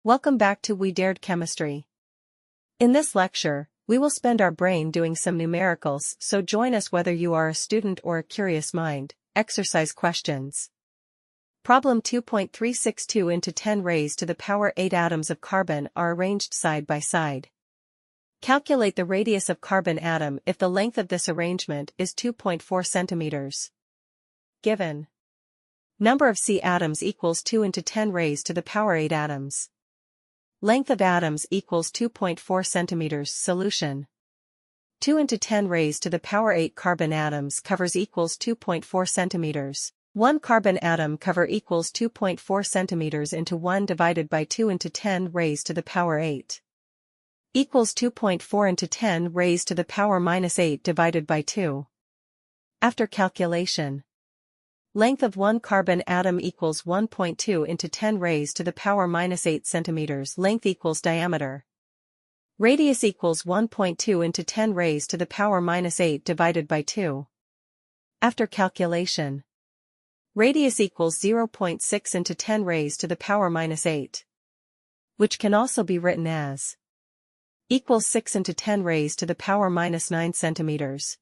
Welcome back to We Dared Chemistry. In this lecture, we will spend our brain doing some numericals, so join us whether you are a student or a curious mind. Exercise questions. Problem 2.362 into 10 raised to the power 8 atoms of carbon are arranged side by side. Calculate the radius of carbon atom if the length of this arrangement is 2.4 centimeters. Given. Number of C atoms equals 2 into 10 raised to the power 8 atoms. Length of atoms equals 2.4 centimeters. Solution. 2 into 10 raised to the power 8 carbon atoms covers equals 2.4 centimeters. 1 carbon atom cover equals 2.4 centimeters into 1 divided by 2 into 10 raised to the power 8. Equals 2.4 into 10 raised to the power minus 8 divided by 2. After calculation. Length of 1 carbon atom equals 1.2 into 10 raised to the power minus 8 centimeters. Length equals diameter. Radius equals 1.2 into 10 raised to the power minus 8 divided by 2. After calculation. Radius equals 0.6 into 10 raised to the power minus 8. Which can also be written as equals 6 into 10 raised to the power minus 9 centimeters.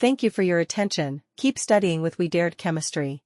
Thank you for your attention. Keep studying with We Dared Chemistry.